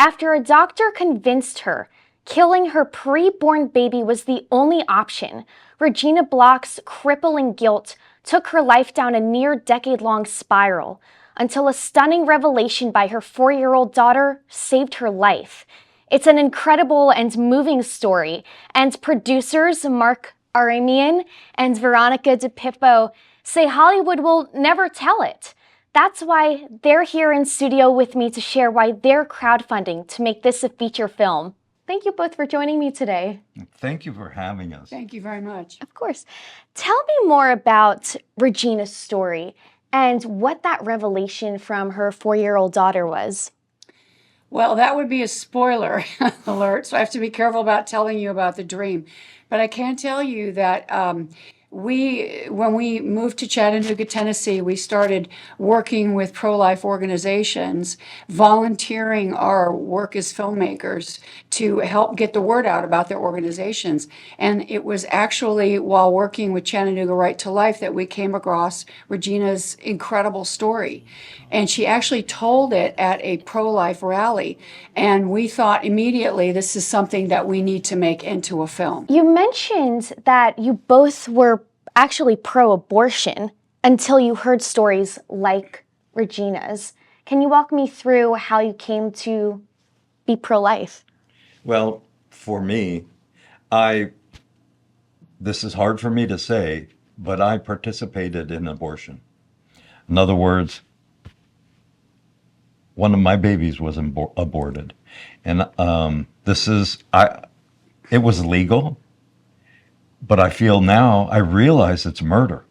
After a doctor convinced her killing her pre-born baby was the only option, Regina Block's crippling guilt took her life down a near-decade-long spiral until a stunning revelation by her 4-year-old daughter saved her life. It's an incredible and moving story, and producers Marc, Aramian, and Veronica DiPippo say Hollywood will never tell it. That's why they're here in studio with me to share why they're crowdfunding to make this a feature film. Thank you both for joining me today. Thank you for having us. Thank you very much. Of course. Tell me more about Regina's story and what that revelation from her 4-year-old daughter was. Well, that would be a spoiler alert, so I have to be careful about telling you about the dream. But I can tell you that when we moved to Chattanooga, Tennessee, we started working with pro-life organizations, volunteering our work as filmmakers to help get the word out about their organizations. And it was actually while working with Chattanooga Right to Life that we came across Regina's incredible story. And she actually told it at a pro-life rally. And we thought immediately, this is something that we need to make into a film. You mentioned that you both were actually pro-abortion until you heard stories like Regina's. Can you walk me through how you came to be pro-life? Well, for me, this is hard for me to say, but I participated in abortion. In other words, one of my babies was aborted. And it was legal, but I feel now, I realize it's murder.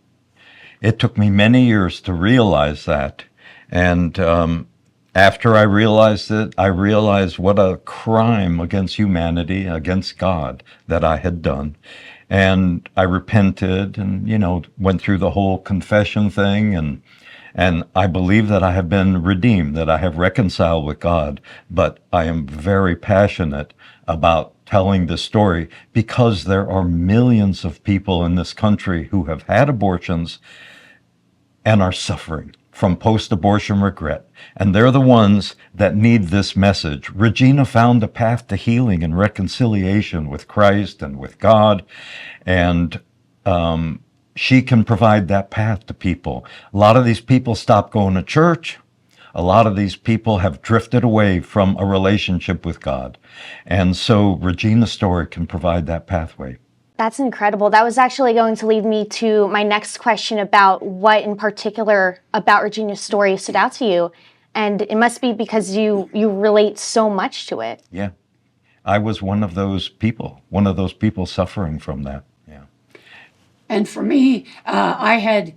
It took me many years to realize that. And after I realized it, I realized what a crime against humanity, against God, that I had done. And I repented and, went through the whole confession thing. And I believe that I have been redeemed, that I have reconciled with God. But I am very passionate about telling this story because there are millions of people in this country who have had abortions and are suffering from post-abortion regret. And they're the ones that need this message. Regina found a path to healing and reconciliation with Christ and with God. And she can provide that path to people. A lot of these people stopped going to church. A lot of these people have drifted away from a relationship with God. And so Regina's story can provide that pathway. That's incredible. That was actually going to lead me to my next question about what in particular about Regina's story stood out to you. And it must be because you relate so much to it. Yeah. I was one of those people suffering from that. Yeah. And for me, I had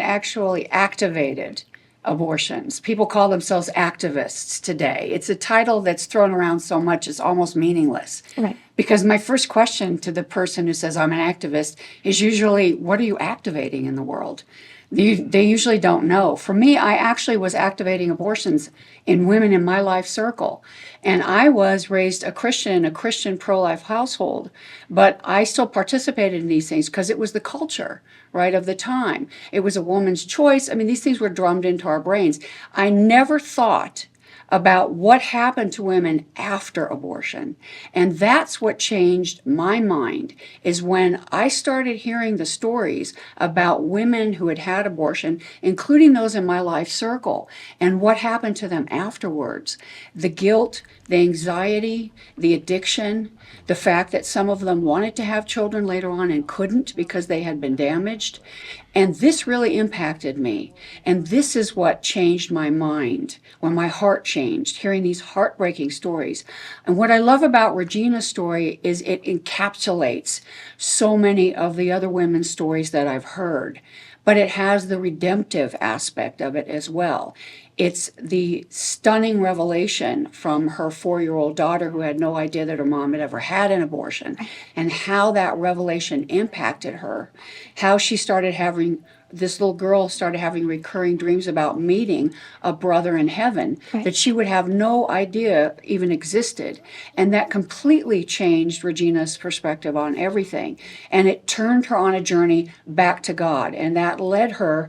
actually activated abortions. People call themselves activists today. It's a title that's thrown around so much it's almost meaningless. Right. Because my first question to the person who says I'm an activist is usually, what are you activating in the world? They usually don't know. For me, I actually was activating abortions in women in my life circle. And I was raised a Christian in a Christian pro-life household, but I still participated in these things because it was the culture, right, of the time. It was a woman's choice. I mean, these things were drummed into our brains. I never thought about what happened to women after abortion. And that's what changed my mind, is when I started hearing the stories about women who had had abortion, including those in my life circle, and what happened to them afterwards. The guilt, the anxiety, the addiction, the fact that some of them wanted to have children later on and couldn't because they had been damaged. And this really impacted me. And this is what changed my mind, when my heart changed, hearing these heartbreaking stories. And what I love about Regina's story is it encapsulates so many of the other women's stories that I've heard. But it has the redemptive aspect of it as well. It's the stunning revelation from her 4-year-old daughter who had no idea that her mom had ever had an abortion, and how that revelation impacted her, how she started having this little girl started having recurring dreams about meeting a brother in heaven that she would have no idea even existed. And that completely changed Regina's perspective on everything. And it turned her on a journey back to God. And that led her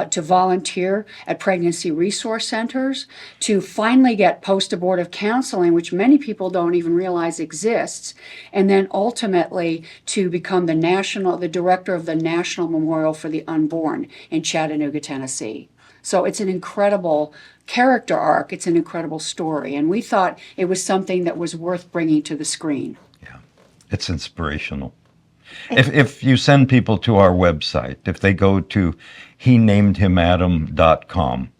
to volunteer at pregnancy resource centers, to finally get post-abortive counseling, which many people don't even realize exists, and then ultimately to become the director of the National Memorial for the Unborn in Chattanooga, Tennessee. So it's an incredible character arc. It's an incredible story. And we thought it was something that was worth bringing to the screen. Yeah, it's inspirational. If you send people to our website, if they go to henamedhimadam.com,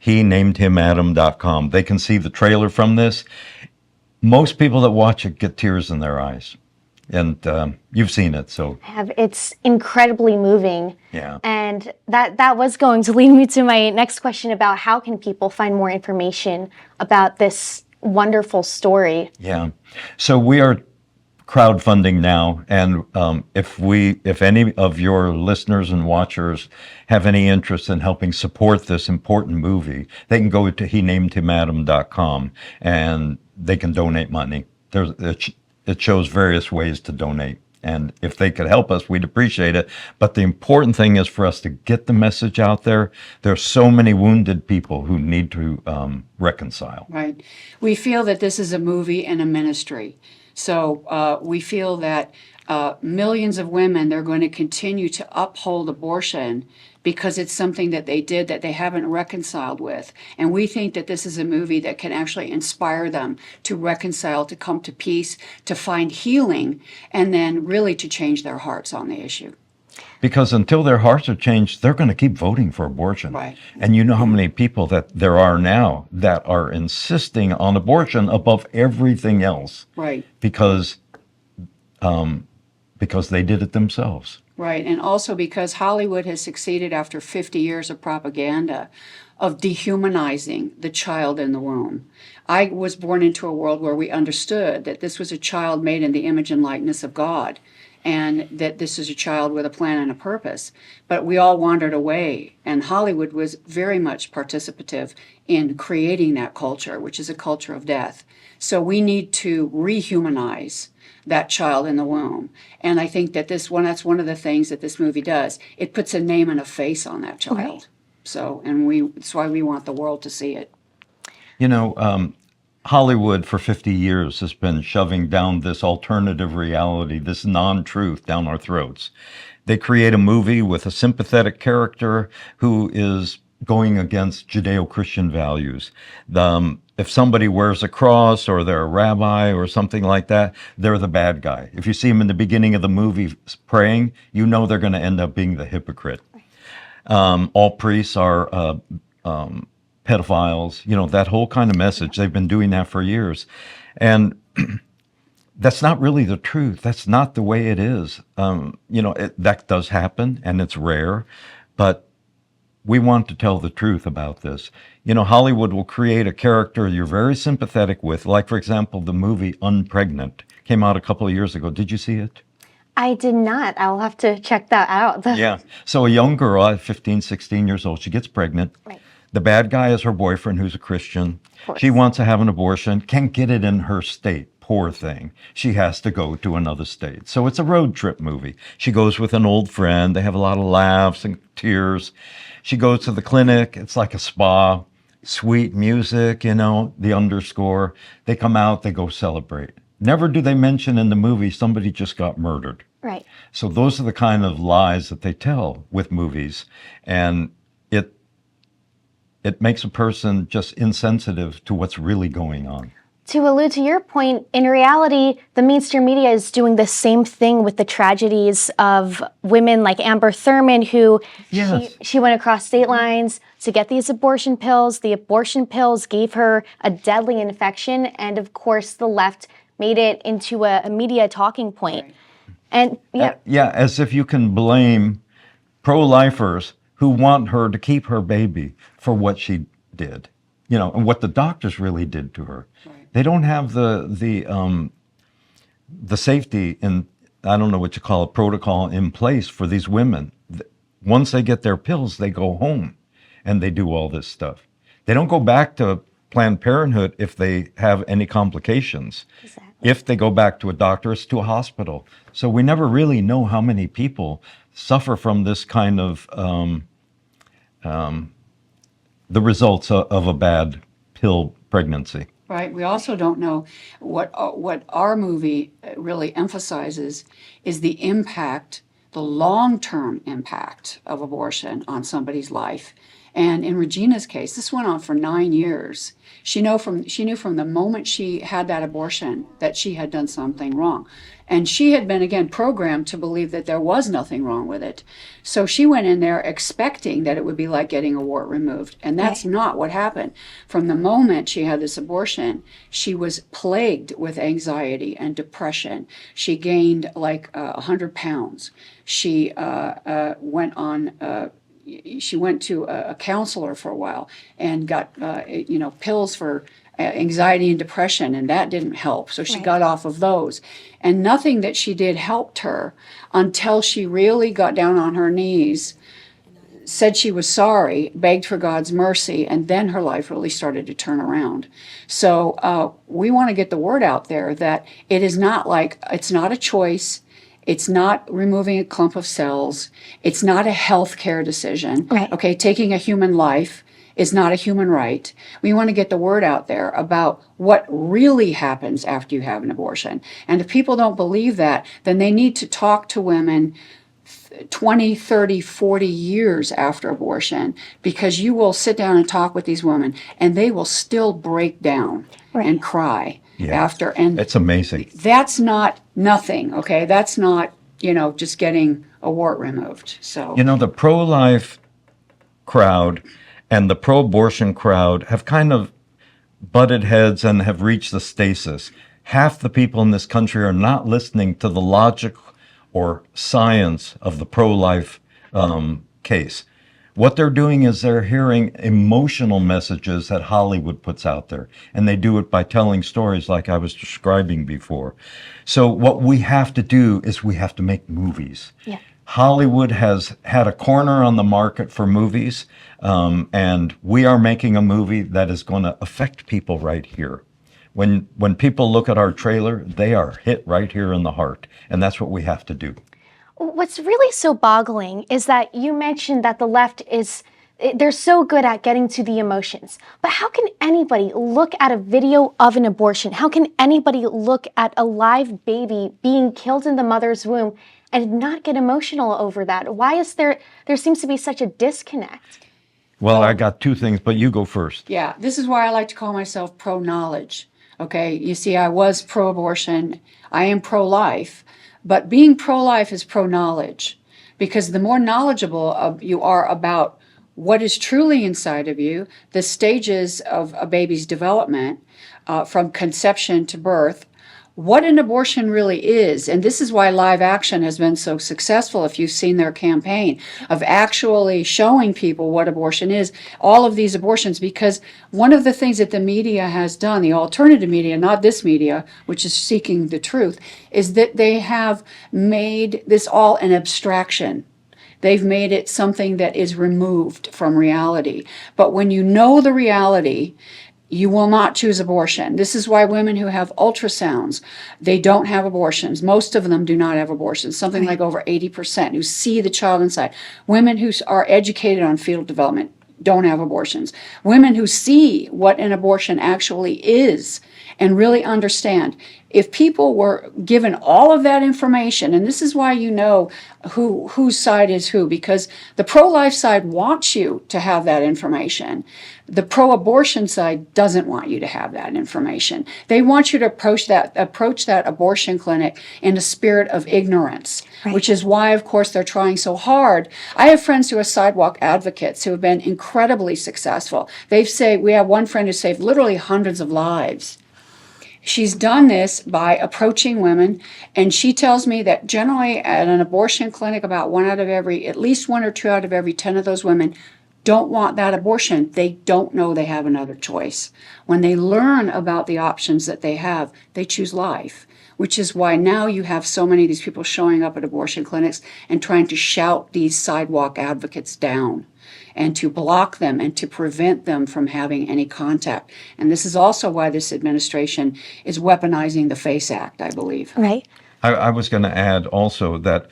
henamedhimadam.com, they can see the trailer from this. Most people that watch it get tears in their eyes. And you've seen it, so. It's incredibly moving. Yeah. And that was going to lead me to my next question about how can people find more information about this wonderful story? Yeah. So we are crowdfunding now, and if any of your listeners and watchers have any interest in helping support this important movie, they can go to henamedhimadam.com and they can donate money. It shows various ways to donate, and if they could help us, we'd appreciate it. But the important thing is for us to get the message out there. There's so many wounded people who need to reconcile. Right. We feel that this is a movie and a ministry. So we feel that millions of women, they're going to continue to uphold abortion because it's something that they did that they haven't reconciled with. And we think that this is a movie that can actually inspire them to reconcile, to come to peace, to find healing, and then really to change their hearts on the issue. Because until their hearts are changed, they're going to keep voting for abortion. Right. And you know how many people that there are now that are insisting on abortion above everything else. Right. Because they did it themselves. Right, and also because Hollywood has succeeded after 50 years of propaganda of dehumanizing the child in the womb. I was born into a world where we understood that this was a child made in the image and likeness of God, and that this is a child with a plan and a purpose. But we all wandered away, and Hollywood was very much participative in creating that culture, which is a culture of death. So we need to rehumanize that child in the womb. And I think that that's one of the things that this movie does. It puts a name and a face on that child. Right. So, that's why we want the world to see it. You know, Hollywood for 50 years has been shoving down this alternative reality, this non-truth down our throats. They create a movie with a sympathetic character who is going against Judeo-Christian values. If somebody wears a cross or they're a rabbi or something like that, they're the bad guy. If you see them in the beginning of the movie praying, you know they're going to end up being the hypocrite. All priests are pedophiles, you know, that whole kind of message. They've been doing that for years. And that's not really the truth. That's not the way it is. That does happen, and it's rare, but we want to tell the truth about this. You know, Hollywood will create a character you're very sympathetic with, like, for example, the movie Unpregnant came out a couple of years ago. Did you see it? I did not. I'll have to check that out. Yeah. So a young girl, 15, 16 years old, she gets pregnant. Right. The bad guy is her boyfriend, who's a Christian. She wants to have an abortion, can't get it in her state. Poor thing. She has to go to another state. So it's a road trip movie. She goes with an old friend. They have a lot of laughs and tears. She goes to the clinic. It's like a spa. Sweet music, you know, the underscore. They come out, they go celebrate. Never do they mention in the movie somebody just got murdered. Right. So those are the kind of lies that they tell with movies. And it makes a person just insensitive to what's really going on. To allude to your point, in reality, the mainstream media is doing the same thing with the tragedies of women like Amber Thurman, who Yes. she went across state lines to get these abortion pills. The abortion pills gave her a deadly infection, and of course, the left made it into a media talking point. Right. And Yeah, as if you can blame pro-lifers who want her to keep her baby for what she did, you know, and what the doctors really did to her. Right. They don't have the safety and I don't know what you call it, protocol in place for these women. once they get their pills, they go home and they do all this stuff. They don't go back to Planned Parenthood if they have any complications. Exactly. If they go back to a doctor, it's to a hospital. So we never really know how many people suffer from this kind of the results of a bad pill pregnancy. Right. We also don't know what our movie really emphasizes is the impact, the long-term impact of abortion on somebody's life. And in Regina's case, this went on for 9 years. She knew from the moment she had that abortion that she had done something wrong. And she had been, again, programmed to believe that there was nothing wrong with it. So she went in there expecting that it would be like getting a wart removed. And that's not what happened. From the moment she had this abortion, she was plagued with anxiety and depression. She gained like 100 pounds. She went to a counselor for a while and got pills for anxiety and depression, and that didn't help. So she got off of those. And nothing that she did helped her until she really got down on her knees, said she was sorry, begged for God's mercy, and then her life really started to turn around. So we want to get the word out there that it is not like, it's not a choice. It's not removing a clump of cells. It's not a health care decision. Right. Okay, taking a human life is not a human right. We want to get the word out there about what really happens after you have an abortion. And if people don't believe that, then they need to talk to women 20, 30, 40 years after abortion, because you will sit down and talk with these women and they will still break down and cry after. And it's amazing. That's not nothing, okay? That's not, just getting a wart removed. So, the pro-life crowd and the pro-abortion crowd have kind of butted heads and have reached the stasis. Half the people in this country are not listening to the logic or science of the pro-life case. What they're doing is they're hearing emotional messages that Hollywood puts out there, and they do it by telling stories like I was describing before. So what we have to do is we have to make movies. Yeah. Hollywood has had a corner on the market for movies, and we are making a movie that is going to affect people right here. When people look at our trailer, they are hit right here in the heart, and that's what we have to do. What's really so boggling is that you mentioned that the left they're so good at getting to the emotions. But how can anybody look at a video of an abortion? How can anybody look at a live baby being killed in the mother's womb and not get emotional over that? Why is there seems to be such a disconnect? Well, I got two things, but you go first. Yeah, this is why I like to call myself pro-knowledge. Okay, you see, I was pro-abortion. I am pro-life. But being pro-life is pro-knowledge, because the more knowledgeable you are about what is truly inside of you, the stages of a baby's development, from conception to birth, what an abortion really is. And this is why Live Action has been so successful, if you've seen their campaign of actually showing people what abortion is, all of these abortions, because one of the things that the media has done, the alternative media, not this media, which is seeking the truth, is that they have made this all an abstraction. They've made it something that is removed from reality. But when you know the reality, you will not choose abortion. This is why women who have ultrasounds, they don't have abortions. Most of them do not have abortions, something like over 80% who see the child inside. Women who are educated on fetal development don't have abortions. Women who see what an abortion actually is and really understand. If people were given all of that information, and this is why you know whose side is who, because the pro-life side wants you to have that information. The pro-abortion side doesn't want you to have that information. They want you to approach that abortion clinic in a spirit of ignorance, which is why, of course, they're trying so hard. I have friends who are sidewalk advocates who have been incredibly successful. We have one friend who saved literally hundreds of lives. She's done this by approaching women, and she tells me that generally at an abortion clinic, at least 1 or 2 out of every 10 of those women don't want that abortion, they don't know they have another choice. When they learn about the options that they have, they choose life, which is why now you have so many of these people showing up at abortion clinics and trying to shout these sidewalk advocates down and to block them and to prevent them from having any contact. And this is also why this administration is weaponizing the FACE Act, I believe. Right. I was going to add also that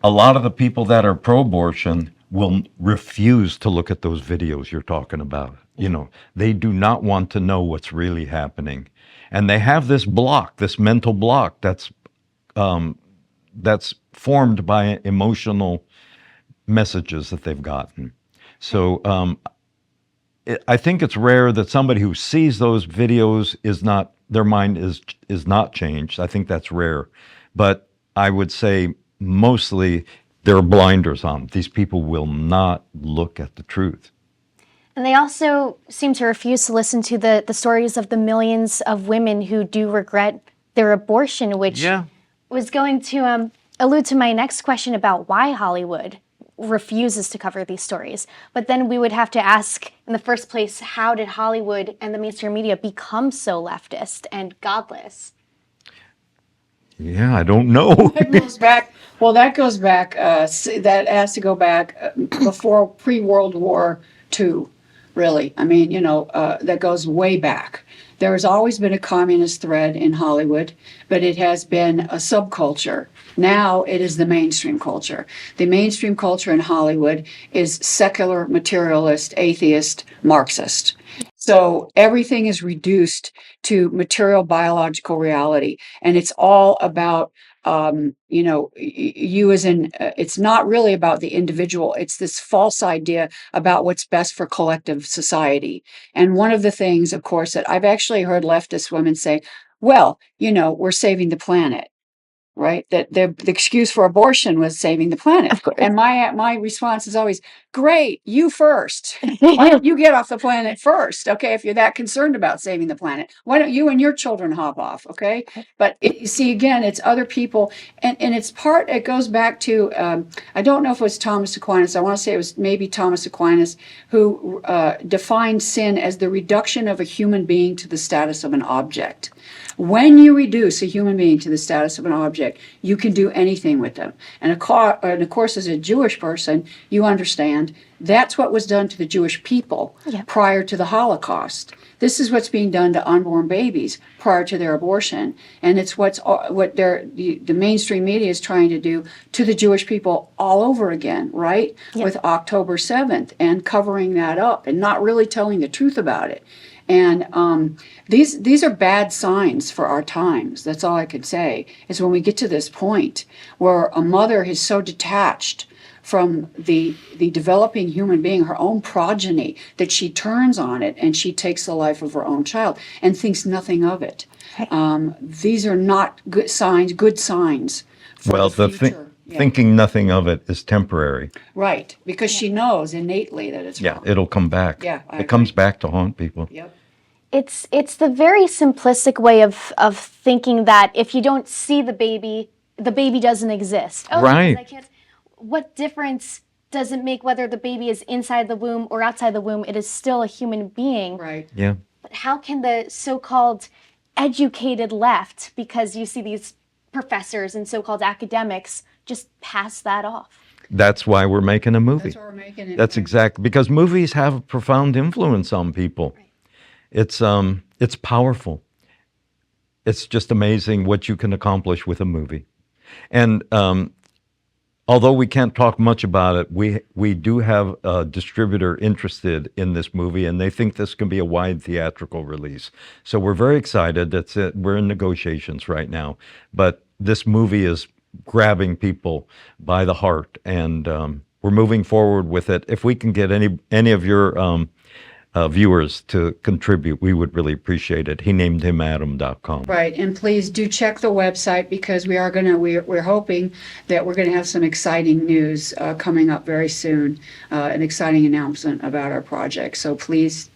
a lot of the people that are pro-abortion will refuse to look at those videos you're talking about. You know, they do not want to know what's really happening. And they have this block, this mental block that's formed by emotional messages that they've gotten. So I think it's rare that somebody who sees those videos their mind is not changed. I think that's rare. But I would say mostly there are blinders on. These people will not look at the truth. And they also seem to refuse to listen to the stories of the millions of women who do regret their abortion, which was going to allude to my next question about why Hollywood refuses to cover these stories. But then we would have to ask, in the first place, how did Hollywood and the mainstream media become so leftist and godless? Yeah, I don't know. That goes back, that has to go back before pre-World War II, really. I mean, that goes way back. There has always been a communist thread in Hollywood, but it has been a subculture. Now it is the mainstream culture. The mainstream culture in Hollywood is secular, materialist, atheist, Marxist. So everything is reduced to material biological reality. And it's all about, you as in, it's not really about the individual. It's this false idea about what's best for collective society. And one of the things, of course, that I've actually heard leftist women say, well, we're saving the planet. Right? That the excuse for abortion was saving the planet. Of course. And my response is always, great, you first. Why don't you get off the planet first? Okay, if you're that concerned about saving the planet, why don't you and your children hop off? Okay. But you see, again, it's other people. And it goes back to, I don't know if it was Thomas Aquinas. I want to say it was maybe Thomas Aquinas who defined sin as the reduction of a human being to the status of an object. When you reduce a human being to the status of an object, you can do anything with them. And of course, as a Jewish person, you understand that's what was done to the Jewish people prior to the Holocaust. This is what's being done to unborn babies prior to their abortion. And it's what the mainstream media is trying to do to the Jewish people all over again, right? With October 7th and covering that up and not really telling the truth about it. And these are bad signs for our times. That's all I could say, is when we get to this point where a mother is so detached from the developing human being, her own progeny, that she turns on it and she takes the life of her own child and thinks nothing of it. These are not good signs for the future. Thinking nothing of it is temporary. Right, because she knows innately that it's wrong. It'll come back. It comes back to haunt people. Yep. It's the very simplistic way of thinking that if you don't see the baby doesn't exist. Oh, right. I can't. What difference does it make whether the baby is inside the womb or outside the womb? It is still a human being. Right. Yeah. But how can the so-called educated left, because you see these professors and so-called academics, just pass that off? That's why we're making a movie. That's why we're making it. That's exactly, because movies have a profound influence on people. Right. It's powerful. It's just amazing what you can accomplish with a movie. And although we can't talk much about it, we do have a distributor interested in this movie, and they think this can be a wide theatrical release. So we're very excited. That's it. We're in negotiations right now. But this movie is grabbing people by the heart, and we're moving forward with it. If we can get any of your viewers to contribute, we would really appreciate it. HeNamedHimAdam.com. Right, and please do check the website, because we're hoping that we're going to have some exciting news coming up very soon, an exciting announcement about our project. So please,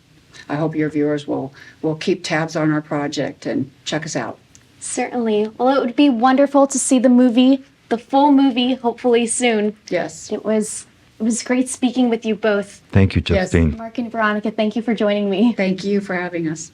I hope your viewers will keep tabs on our project and check us out. Certainly. Well, it would be wonderful to see the full movie, hopefully soon. Yes. It was It was great speaking with you both. Thank you, Yes. Justine. Marc and Veronica, thank you for joining me. Thank you for having us.